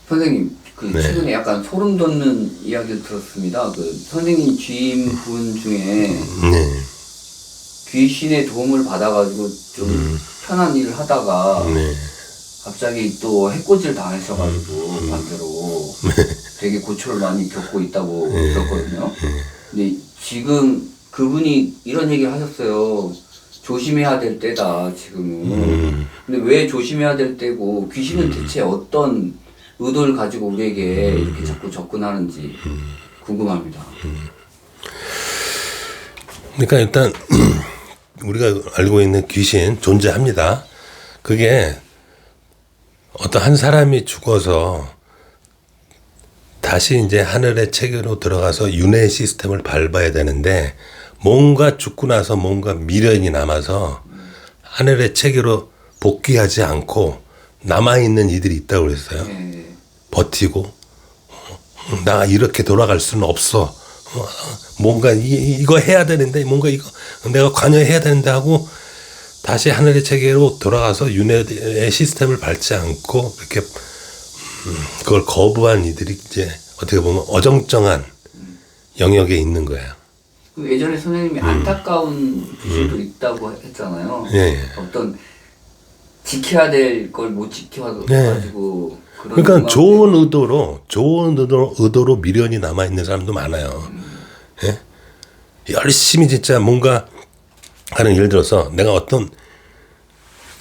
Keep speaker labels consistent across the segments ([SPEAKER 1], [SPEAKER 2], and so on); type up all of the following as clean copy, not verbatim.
[SPEAKER 1] 선생님,
[SPEAKER 2] 네.
[SPEAKER 1] 최근에 약간 소름 돋는 이야기를 들었습니다. 선생님 지인분 중에
[SPEAKER 2] 네.
[SPEAKER 1] 귀신의 도움을 받아가지고 좀 편한 일을 하다가
[SPEAKER 2] 네.
[SPEAKER 1] 갑자기 또 해코지를 당하셔가지고 반대로 되게 고초를 많이 겪고 있다고 들었거든요. 근데 지금 그분이 이런 얘기를 하셨어요. 조심해야 될 때다, 지금은. 근데 왜 조심해야 될 때고, 귀신은 대체 어떤 의도를 가지고 우리에게 이렇게 자꾸 접근하는지 궁금합니다.
[SPEAKER 2] 그러니까 일단 우리가 알고 있는 귀신 존재합니다. 그게 어떤 한 사람이 죽어서 다시 이제 하늘의 체계로 들어가서 윤회 시스템을 밟아야 되는데 뭔가 죽고 나서 뭔가 미련이 남아서 하늘의 체계로 복귀하지 않고 남아있는 이들이 있다고 그랬어요.
[SPEAKER 1] 네.
[SPEAKER 2] 버티고 나 이렇게 돌아갈 수는 없어. 뭔가 이거 해야 되는데 뭔가 이거 내가 관여해야 되는데 하고 다시 하늘의 체계로 돌아가서 윤회의 시스템을 밟지 않고 이렇게 그걸 거부한 이들이 이제 어떻게 보면 어정쩡한 영역에 있는 거예요.
[SPEAKER 1] 예전에 선생님이 안타까운 귀신도 있다고 했잖아요.
[SPEAKER 2] 예.
[SPEAKER 1] 어떤 지켜야 될 걸 못 지켜가지고 그런
[SPEAKER 2] 그러니까 좋은 의도로 미련이 남아 있는 사람도 많아요. 예? 열심히 진짜 뭔가 하는, 예를 들어서 내가 어떤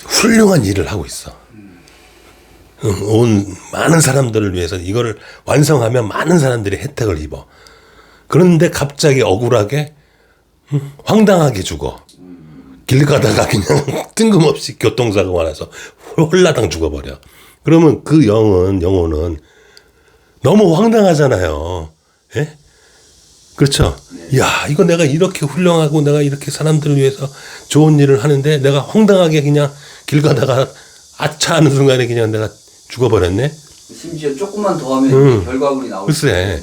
[SPEAKER 2] 훌륭한 일을 하고 있어. 온 많은 사람들을 위해서 이거를 완성하면 많은 사람들이 혜택을 입어. 그런데 갑자기 억울하게 황당하게 죽어. 길 가다가 그냥 뜬금없이 교통사고가 나서 홀라당 죽어버려. 그러면 그 영혼은 너무 황당하잖아요. 예? 그렇죠? 야, 이거 내가 이렇게 훌륭하고 내가 이렇게 사람들을 위해서 좋은 일을 하는데 내가 황당하게 그냥 길 가다가 아차 하는 순간에 그냥 내가 죽어버렸네?
[SPEAKER 1] 심지어 조금만 더 하면 결과물이 나올
[SPEAKER 2] 글쎄,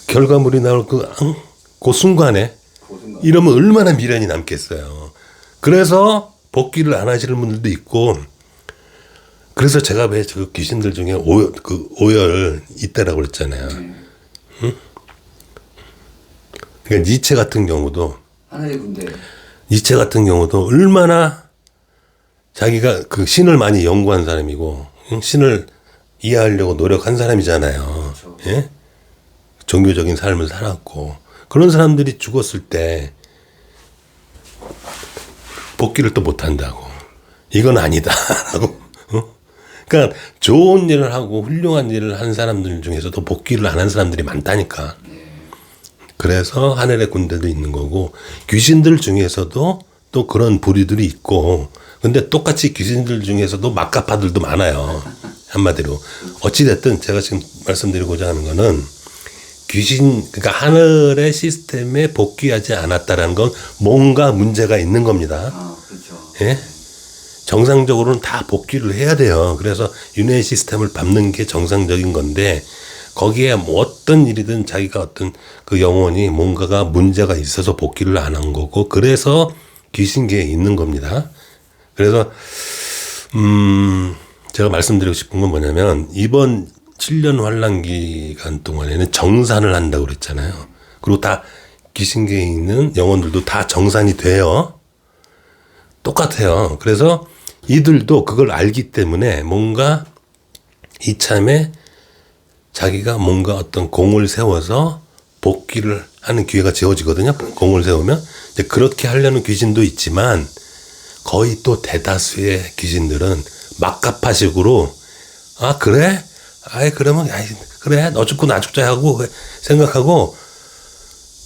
[SPEAKER 2] 결과물이 나올 그 순간에
[SPEAKER 1] 순간.
[SPEAKER 2] 이러면 얼마나 미련이 남겠어요. 그래서 복귀를 안 하시는 분들도 있고, 그래서 제가 왜 그 귀신들 중에 오열 있다라고 그랬잖아요. 응? 그러니까 니체 같은 경우도 얼마나 자기가 그 신을 많이 연구한 사람이고 신을 이해하려고 노력한 사람이잖아요.
[SPEAKER 1] 그렇죠.
[SPEAKER 2] 예? 종교적인 삶을 살았고 그런 사람들이 죽었을 때 복귀를 또 못한다고. 이건 아니다라고. 그러니까 좋은 일을 하고 훌륭한 일을 하는 사람들 중에서도 복귀를 안 한 사람들이 많다니까. 그래서 하늘의 군대도 있는 거고 귀신들 중에서도 또 그런 부류들이 있고, 근데 똑같이 귀신들 중에서도 막가파들도 많아요. 한마디로. 어찌됐든 제가 지금 말씀드리고자 하는 거는 그러니까 하늘의 시스템에 복귀하지 않았다라는 건 뭔가 문제가 있는 겁니다.
[SPEAKER 1] 그렇죠.
[SPEAKER 2] 예? 정상적으로는 다 복귀를 해야 돼요. 그래서 윤회 시스템을 밟는 게 정상적인 건데 거기에 뭐 어떤 일이든 자기가 어떤 그 영혼이 뭔가가 문제가 있어서 복귀를 안 한 거고, 그래서 귀신계에 있는 겁니다. 그래서 제가 말씀드리고 싶은 건 뭐냐면 이번 7년 환란 기간 동안에는 정산을 한다고 그랬잖아요. 그리고 다 귀신계에 있는 영혼들도 다 정산이 돼요. 똑같아요. 그래서 이들도 그걸 알기 때문에 뭔가 이참에 자기가 뭔가 어떤 공을 세워서 복귀를 하는 기회가 주어지거든요. 공을 세우면. 이제 그렇게 하려는 귀신도 있지만 거의 또 대다수의 귀신들은 막가파식으로 그래? 그러면 그래 너 죽고 나 죽자 하고 생각하고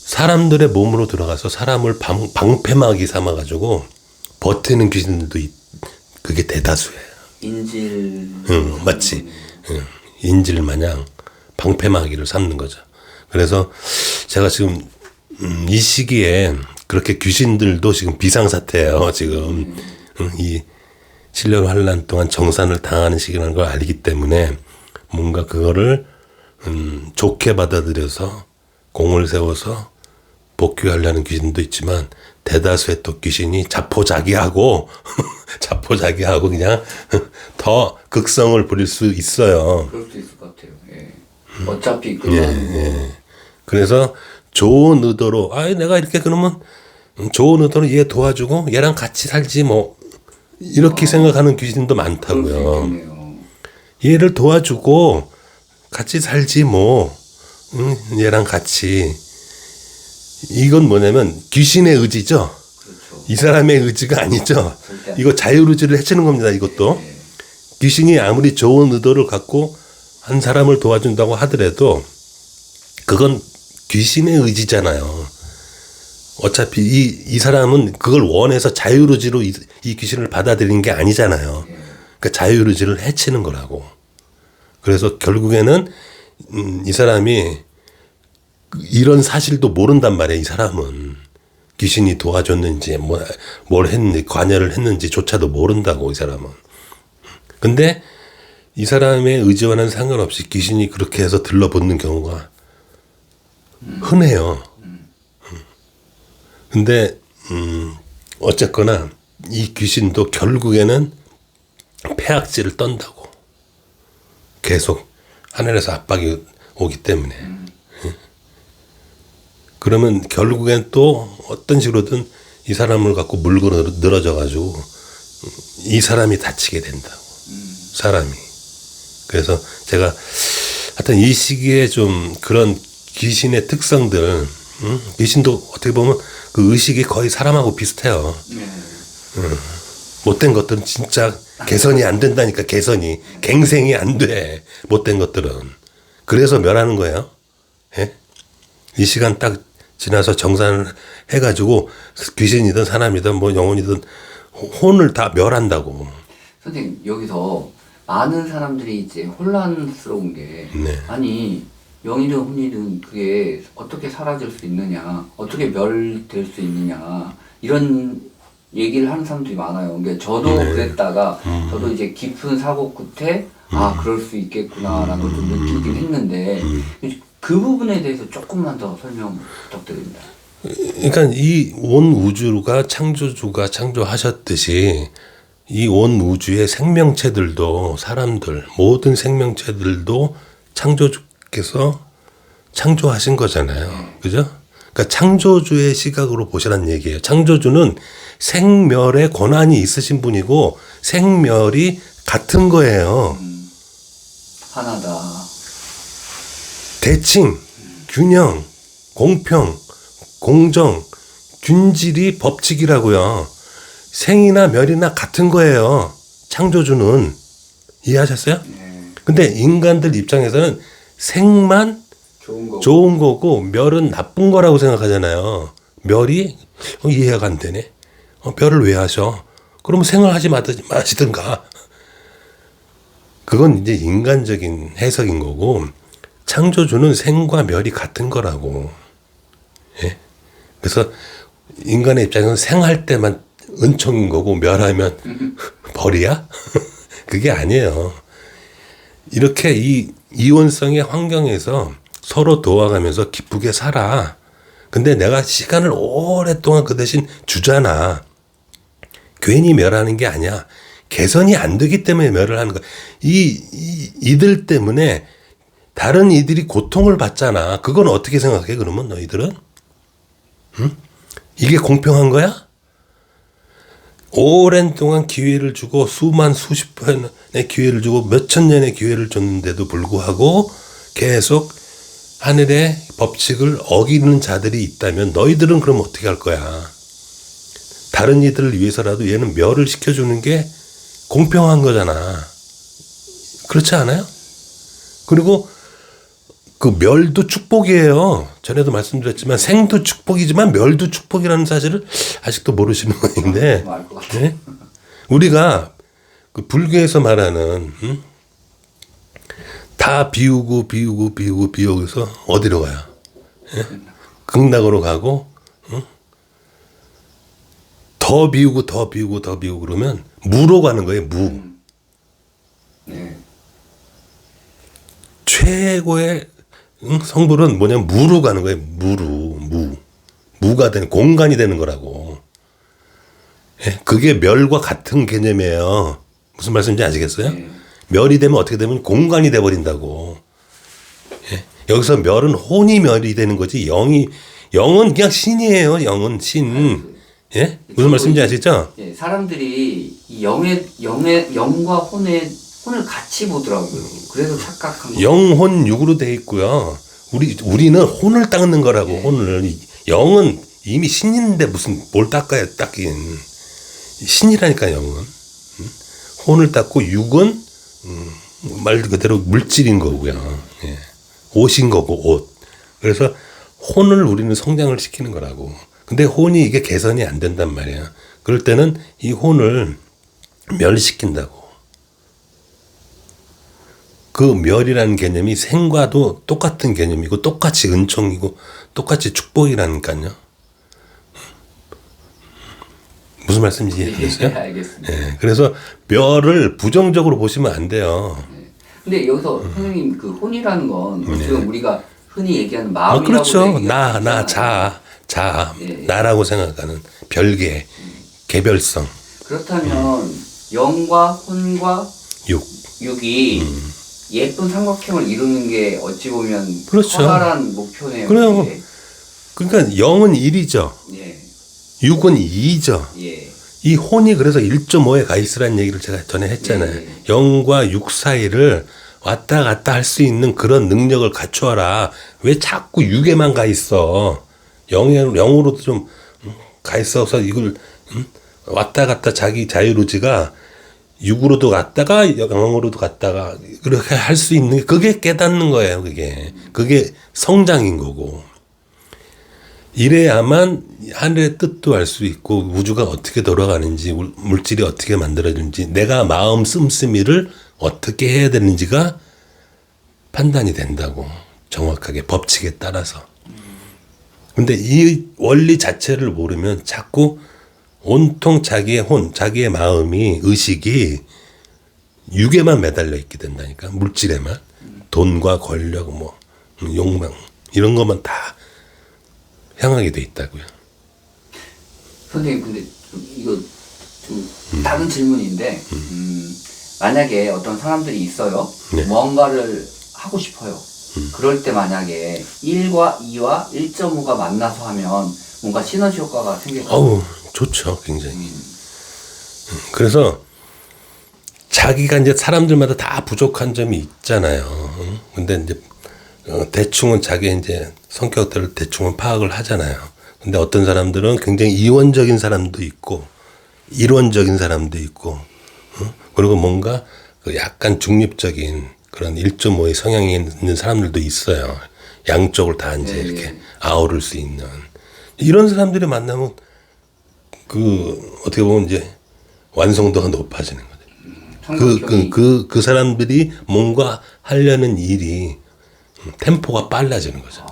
[SPEAKER 2] 사람들의 몸으로 들어가서 사람을 방패막이 삼아가지고 버티는 귀신들도 그게 대다수예요.
[SPEAKER 1] 인질.
[SPEAKER 2] 맞지. 인질 마냥 방패막이를 삼는 거죠. 그래서 제가 지금 이 시기에 그렇게 귀신들도 지금 비상사태예요. 지금 이 7년 환란 동안 정산을 당하는 시기라는 걸 알기 때문에 뭔가 그거를 좋게 받아들여서 공을 세워서 복귀하려는 귀신도 있지만 대다수의 또 귀신이 자포자기하고 자포자기하고 그냥 더 극성을 부릴 수 있어요.
[SPEAKER 1] 그럴 수 있을 것 같아요. 예. 어차피 끝나는 거.
[SPEAKER 2] 그래서 좋은 의도로 내가 이렇게 그러면 좋은 의도로 얘 도와주고 얘랑 같이 살지 뭐 이렇게 생각하는 귀신도
[SPEAKER 1] 그럴 수
[SPEAKER 2] 많다고요.
[SPEAKER 1] 있겠네요.
[SPEAKER 2] 얘를 도와주고 같이 살지 뭐 얘랑 같이. 이건 뭐냐면 귀신의 의지죠.
[SPEAKER 1] 그렇죠.
[SPEAKER 2] 이 사람의 의지가 아니죠.
[SPEAKER 1] 절대
[SPEAKER 2] 이거 자유의지를 해치는 겁니다. 이것도.
[SPEAKER 1] 예.
[SPEAKER 2] 귀신이 아무리 좋은 의도를 갖고 한 사람을 도와준다고 하더라도 그건 귀신의 의지잖아요. 어차피 이 사람은 그걸 원해서 자유의지로 이 귀신을 받아들이는 게 아니잖아요. 그러니까 자유의지를 해치는 거라고. 그래서 결국에는 이 사람이 이런 사실도 모른단 말이에요. 이 사람은 귀신이 도와줬는지 뭘 했는지 관여를 했는지조차도 모른다고 이 사람은. 근데 이 사람의 의지와는 상관없이 귀신이 그렇게 해서 들러붙는 경우가 흔해요. 근데 어쨌거나 이 귀신도 결국에는 폐악질을 떤다고. 계속 하늘에서 압박이 오기 때문에. 그러면 결국엔 또 어떤 식으로든 이 사람을 갖고 물고 늘어져 가지고 이 사람이 다치게 된다고. 사람이. 그래서 제가 하여튼 이 시기에 좀 그런 귀신의 특성들, 귀신도 어떻게 보면 그 의식이 거의 사람하고 비슷해요. 못된 것들은 진짜 개선이 안 된다니까. 개선이 갱생이 안 돼. 못된 것들은. 그래서 멸하는 거예요. 예? 이 시간 딱 지나서 정산을 해가지고 귀신이든 사람이든 뭐 영혼이든 혼을 다 멸한다고.
[SPEAKER 1] 선생님, 여기서 많은 사람들이 이제 혼란스러운 게
[SPEAKER 2] 네.
[SPEAKER 1] 아니 영이든 혼이든 그게 어떻게 사라질 수 있느냐, 어떻게 멸될 수 있느냐, 이런 얘기를 하는 사람들이 많아요. 그러니까 저도
[SPEAKER 2] 네.
[SPEAKER 1] 그랬다가 저도 이제 깊은 사고 끝에 그럴 수 있겠구나라는 걸 좀 느끼긴 했는데 그 부분에 대해서 조금만 더 설명 부탁드립니다.
[SPEAKER 2] 그러니까 이 온 우주가 창조주가 창조하셨듯이 이 온 우주의 생명체들도 사람들 모든 생명체들도 창조주께서 창조하신 거잖아요. 그죠? 그러니까 창조주의 시각으로 보시라는 얘기예요. 창조주는 생멸의 권한이 있으신 분이고 생멸이 같은 거예요.
[SPEAKER 1] 하나다.
[SPEAKER 2] 대칭, 균형, 공평, 공정, 균질이 법칙이라고요. 생이나 멸이나 같은 거예요. 창조주는. 이해하셨어요?
[SPEAKER 1] 네.
[SPEAKER 2] 근데 인간들 입장에서는 생만 좋은 거고 멸은 나쁜 거라고 생각하잖아요. 멸이 이해가 안 되네. 멸을 왜 하셔? 그러면 생을 하지 마시든가. 그건 이제 인간적인 해석인 거고 창조주는 생과 멸이 같은 거라고. 예? 그래서 인간의 입장에서는 생할 때만 은총인 거고 멸하면 벌이야? 그게 아니에요. 이렇게 이 이원성의 환경에서 서로 도와가면서 기쁘게 살아. 근데 내가 시간을 오랫동안 그 대신 주잖아. 괜히 멸하는 게 아니야. 개선이 안 되기 때문에 멸을 하는 거야. 이들 때문에 다른 이들이 고통을 받잖아. 그건 어떻게 생각해? 그러면 너희들은? 응? 이게 공평한 거야? 오랜 동안 기회를 주고 수십 번의 기회를 주고 몇천 년의 기회를 줬는데도 불구하고 계속 하늘의 법칙을 어기는 자들이 있다면 너희들은 그럼 어떻게 할 거야? 다른 이들을 위해서라도 얘는 멸을 시켜주는 게 공평한 거잖아. 그렇지 않아요? 그리고 그 멸도 축복이에요. 전에도 말씀드렸지만 생도 축복이지만 멸도 축복이라는 사실을 아직도 모르시는 모양인데, 네? 우리가 그 불교에서 말하는 다 비우고서 어디로 가요? 예? 극락으로 가고 더 비우고 그러면 무로 가는 거예요. 무.
[SPEAKER 1] 네.
[SPEAKER 2] 최고의 성불은 뭐냐면 무로 가는 거예요. 무. 무가 되는 공간이 되는 거라고. 예? 그게 멸과 같은 개념이에요. 무슨 말씀인지 아시겠어요?
[SPEAKER 1] 네.
[SPEAKER 2] 멸이 되면 어떻게 되면 공간이 돼버린다고. 예? 여기서 멸은 혼이 멸이 되는 거지 영은 그냥 신이에요. 영은 신. 예? 무슨 말씀인지 아시죠?
[SPEAKER 1] 예, 사람들이 이 영과 혼을 같이 보더라고요. 그래서 착각한 거예요.
[SPEAKER 2] 영혼 육으로 돼 있고요. 우리는 혼을 닦는 거라고. 혼을. 영은 이미 신인데 무슨 뭘 닦아요? 닦긴 신이라니까 영은. 혼을 닦고 육은 말 그대로 물질인 거고요. 예. 옷인 거고 옷. 그래서 혼을 우리는 성장을 시키는 거라고. 근데 혼이 이게 개선이 안 된단 말이야. 그럴 때는 이 혼을 멸시킨다고. 그 멸이라는 개념이 생과도 똑같은 개념이고 똑같이 은총이고 똑같이 축복이라니까요. 무슨 말씀인지 이해되세요?
[SPEAKER 1] 네, 알겠습니다.
[SPEAKER 2] 예, 그래서 멸을 부정적으로 보시면 안 돼요.
[SPEAKER 1] 근데 여기서 선생님 그 혼이라는 건 지금 우리가 흔히 얘기하는 마음이라고
[SPEAKER 2] 그렇죠.
[SPEAKER 1] 얘기하잖아요.
[SPEAKER 2] 자,
[SPEAKER 1] 예.
[SPEAKER 2] 나라고 생각하는 별개, 개별성,
[SPEAKER 1] 그렇다면 영과 혼과
[SPEAKER 2] 육.
[SPEAKER 1] 육이 예쁜 삼각형을 이루는 게 어찌 보면
[SPEAKER 2] 그렇죠.
[SPEAKER 1] 커다란 목표네요.
[SPEAKER 2] 그래요.
[SPEAKER 1] 그게.
[SPEAKER 2] 그러니까 영은 1이죠.
[SPEAKER 1] 예,
[SPEAKER 2] 육은 2죠.
[SPEAKER 1] 예,
[SPEAKER 2] 이 혼이 그래서 1.5에 가 있으라는 얘기를 제가 전에 했잖아요.
[SPEAKER 1] 예.
[SPEAKER 2] 영과 육 사이를 왔다 갔다 할 수 있는 그런 능력을 갖추어라. 왜 자꾸 6에만 가 있어? 영으로도 좀 가 있어서 이걸 왔다 갔다 자기 자유의지가 6으로도 갔다가 0으로도 갔다가 그렇게 할 수 있는 게 그게 깨닫는 거예요. 그게 성장인 거고. 이래야만 하늘의 뜻도 알 수 있고 우주가 어떻게 돌아가는지 물질이 어떻게 만들어지는지 내가 마음 씀씀이를 어떻게 해야 되는지가 판단이 된다고. 정확하게 법칙에 따라서. 근데 이 원리 자체를 모르면 자꾸 온통 자기의 자기의 마음이 의식이 육에만 매달려 있게 된다니까. 물질에만. 돈과 권력 뭐 욕망 이런 것만 다 향하게 돼 있다고요.
[SPEAKER 1] 선생님 근데 이거 좀 다른 질문인데 만약에 어떤 사람들이 있어요.
[SPEAKER 2] 네.
[SPEAKER 1] 뭔가를 하고 싶어요. 그럴 때 만약에 1과 2와 1.5가 만나서 하면 뭔가 시너지 효과가 생길까요?
[SPEAKER 2] 어우, 좋죠, 굉장히. 그래서 자기가 이제 사람들마다 다 부족한 점이 있잖아요. 근데 이제 대충은 자기 이제 성격들을 대충은 파악을 하잖아요. 근데 어떤 사람들은 굉장히 이원적인 사람도 있고 일원적인 사람도 있고 그리고 뭔가 그 약간 중립적인 그런 1.5의 성향이 있는 사람들도 있어요. 양쪽을 다 이제 이렇게 아우를 수 있는 이런 사람들이 만나면 그 어떻게 보면 이제 완성도가 높아지는 거죠. 그 사람들이 뭔가 하려는 일이 템포가 빨라지는 거죠.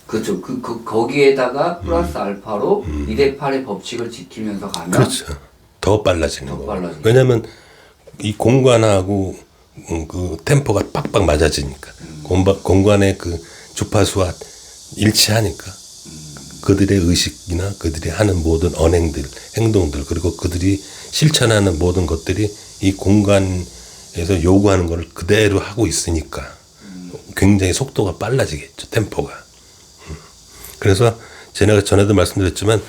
[SPEAKER 1] 그렇죠. 거기에다가 플러스 알파로 2대 8의 법칙을 지키면서 가면
[SPEAKER 2] 그렇죠. 더 빨라지는
[SPEAKER 1] 더
[SPEAKER 2] 거.
[SPEAKER 1] 빨라지는
[SPEAKER 2] 왜냐하면 이 공간하고 그 템포가 빡빡 맞아지니까 공간의 그 주파수와 일치하니까 그들의 의식이나 그들이 하는 모든 언행들, 행동들 그리고 그들이 실천하는 모든 것들이 이 공간에서 요구하는 걸 그대로 하고 있으니까 굉장히 속도가 빨라지겠죠. 템포가. 그래서 제가 전에도 말씀드렸지만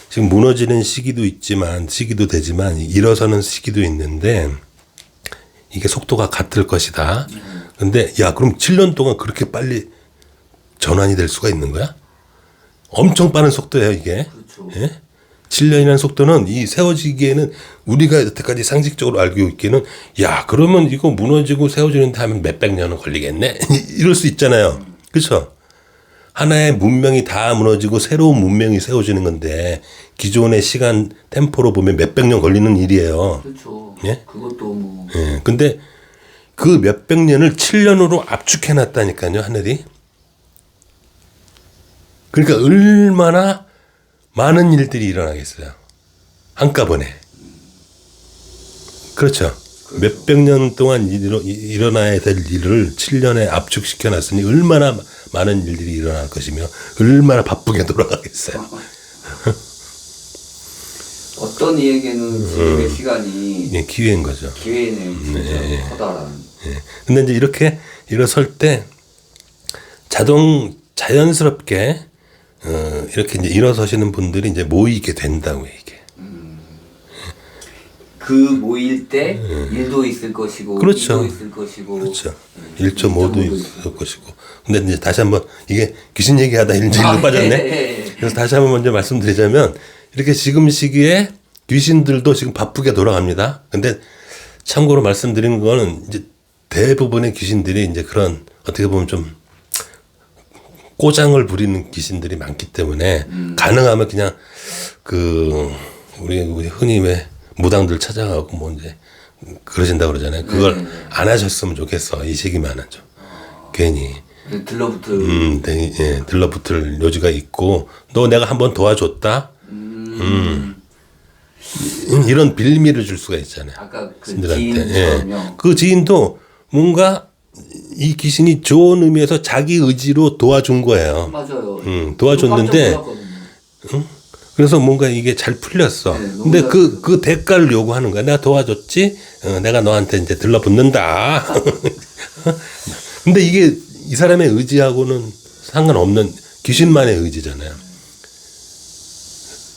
[SPEAKER 2] 지금 무너지는 시기도 되지만 일어서는 시기도 있는데 이게 속도가 같을 것이다. 근데 야 그럼 7년 동안 그렇게 빨리 전환이 될 수가 있는 거야? 엄청 빠른 속도예요 이게.
[SPEAKER 1] 그렇죠.
[SPEAKER 2] 예? 7년이라는 속도는 이 세워지기에는 우리가 여태까지 상식적으로 알고 있기는 야 그러면 이거 무너지고 세워지는데 하면 몇백 년은 걸리겠네 이럴 수 있잖아요. 그렇죠? 하나의 문명이 다 무너지고 새로운 문명이 세워지는 건데 기존의 시간 템포로 보면 몇백 년 걸리는 일이에요.
[SPEAKER 1] 그렇죠.
[SPEAKER 2] 예?
[SPEAKER 1] 그것도 뭐
[SPEAKER 2] 예. 근데 그 몇백 년을 7년으로 압축해 놨다니까요, 하늘이. 그러니까 얼마나 많은 일들이 일어나겠어요. 한꺼번에. 그렇죠. 몇백 년 동안 일어나야 될 일을 7년에 압축시켜 놨으니 얼마나 많은 일들이 일어날 것이며 얼마나 바쁘게 돌아가겠어요.
[SPEAKER 1] 어떤 이에게는 지금의 시간이
[SPEAKER 2] 예, 기회인 거죠.
[SPEAKER 1] 기회네요. 진짜 커다란.
[SPEAKER 2] 예. 근데 이제 이렇게 일어설 때 자연스럽게 이렇게 이제 일어서시는 분들이 이제 모이게 된다고요, 이게.
[SPEAKER 1] 그 모일 때 일도 있을 것이고,
[SPEAKER 2] 그렇죠.
[SPEAKER 1] 일도 있을 것이고,
[SPEAKER 2] 그렇죠. 일조 모두 있을 것이고. 근데 이제 다시 한번 이게 귀신 얘기하다 일로 빠졌네. 그래서 다시 한번 먼저 말씀드리자면 이렇게 지금 시기에 귀신들도 지금 바쁘게 돌아갑니다. 근데 참고로 말씀드리는 거는 이제 대부분의 귀신들이 이제 그런 어떻게 보면 좀 꼬장을 부리는 귀신들이 많기 때문에 가능하면 그냥 우리 흔히 왜 무당들 찾아가고 뭐 이제 그러신다 그러잖아요. 그걸 안 하셨으면 좋겠어. 이 시기만 하죠. 괜히. 들러붙을 요지가 있고 너 내가 한번 도와줬다. 이런 빌미를 줄 수가 있잖아요.
[SPEAKER 1] 아까 그
[SPEAKER 2] 신들한테.
[SPEAKER 1] 지인처럼요.
[SPEAKER 2] 그 지인도 뭔가 이 귀신이 좋은 의미에서 자기 의지로 도와준 거예요.
[SPEAKER 1] 맞아요.
[SPEAKER 2] 도와줬는데
[SPEAKER 1] 깜짝 놀랐거든요.
[SPEAKER 2] 그래서 뭔가 이게 잘 풀렸어.
[SPEAKER 1] 네,
[SPEAKER 2] 근데 그 대가를 요구하는 거야. 내가 도와줬지? 내가 너한테 이제 들러붙는다. 근데 이게 이 사람의 의지하고는 상관없는 귀신만의 의지잖아요.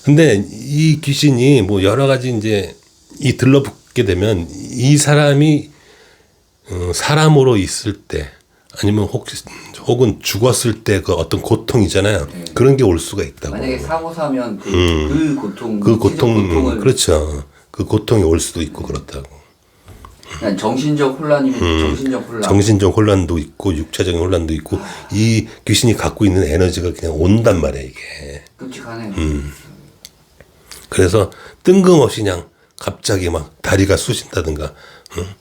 [SPEAKER 2] 근데 이 귀신이 뭐 여러 가지 이제 들러붙게 되면 이 사람이 사람으로 있을 때 아니면 혹은 죽었을 때 그 어떤 고통이잖아요. 네. 그런 게 올 수가 있다고.
[SPEAKER 1] 만약에 사고 사면 그 고통을
[SPEAKER 2] 그렇죠. 그 고통이 올 수도 있고 그렇다고.
[SPEAKER 1] 그냥 정신적 혼란이면 정신적 혼란.
[SPEAKER 2] 정신적 혼란도 있고 육체적인 혼란도 있고 이 귀신이 갖고 있는 에너지가 그냥 온단 말이에요, 이게.
[SPEAKER 1] 끔찍하네요.
[SPEAKER 2] 그래서 뜬금없이 그냥 갑자기 막 다리가 쑤신다든가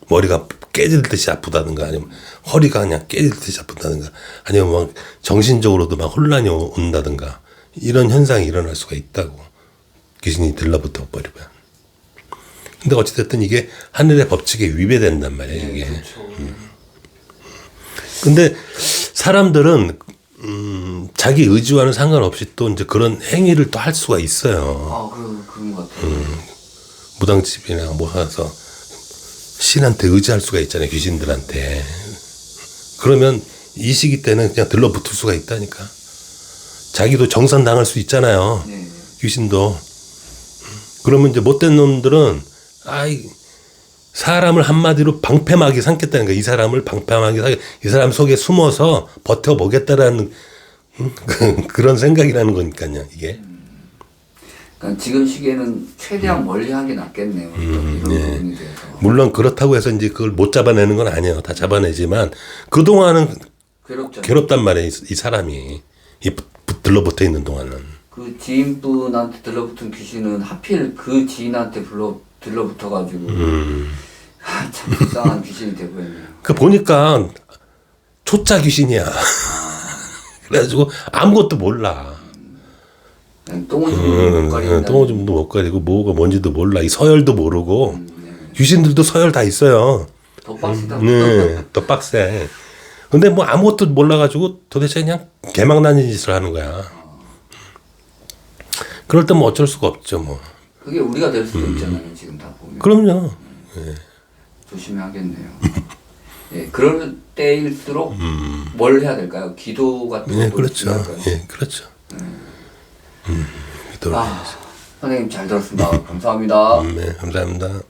[SPEAKER 2] 머리가 깨질 듯이 아프다든가 아니면 허리가 그냥 깨질 듯이 아프다든가 아니면 막 정신적으로도 막 혼란이 온다든가 이런 현상이 일어날 수가 있다고. 귀신이 들러붙어 버리면. 근데 어찌됐든 이게 하늘의 법칙에 위배된단 말이에요, 이게.
[SPEAKER 1] 그렇죠.
[SPEAKER 2] 근데 사람들은 자기 의지와는 상관없이 또 이제 그런 행위를 또 할 수가 있어요.
[SPEAKER 1] 그런 것 같아요.
[SPEAKER 2] 무당집이나 뭐 가서 신한테 의지할 수가 있잖아요, 귀신들한테. 그러면 이 시기 때는 그냥 들러붙을 수가 있다니까. 자기도 정산당할 수 있잖아요.
[SPEAKER 1] 네.
[SPEAKER 2] 귀신도. 그러면 이제 못된 놈들은 사람을 한마디로 방패막이 삼겠다는 거야. 이 사람을 방패막이 이 사람 속에 숨어서 버텨보겠다라는 그런 생각이라는 거니까요, 이게.
[SPEAKER 1] 그러니까 지금 시기에는 최대한 멀리하는 게 낫겠네요. 이런 부분에 대해서.
[SPEAKER 2] 물론 그렇다고 해서 이제 그걸 못 잡아내는 건 아니에요. 다 잡아내지만 그동안은 괴롭단 말이에요. 이 사람이 들러붙어 있는 동안은.
[SPEAKER 1] 그 지인분한테 들러붙은 귀신은 하필 그 지인한테 들러붙어가지고 참 불쌍한 귀신이 되버렸네요.
[SPEAKER 2] 그 보니까 초짜 귀신이야. 그래가지고 아무것도 몰라. 똥오줌도 못 가리고 뭐가 뭔지도 몰라. 이 서열도 모르고. 귀신들도 서열 다 있어요.
[SPEAKER 1] 더 빡시다.
[SPEAKER 2] 더 빡세. 근데 뭐 아무것도 몰라가지고 도대체 그냥 개망나는 짓을 하는 거야. 그럴 때 뭐 어쩔 수가 없죠, 뭐.
[SPEAKER 1] 그게 우리가 될 수도 있잖아요, 지금 다 보면.
[SPEAKER 2] 그럼요.
[SPEAKER 1] 조심해야겠네요. 그럴 때일수록 뭘 해야 될까요? 기도 같은 것도
[SPEAKER 2] 그렇죠.
[SPEAKER 1] 할까요?
[SPEAKER 2] 그렇죠.
[SPEAKER 1] 선생님 잘 들었습니다. 감사합니다.
[SPEAKER 2] 네, 감사합니다.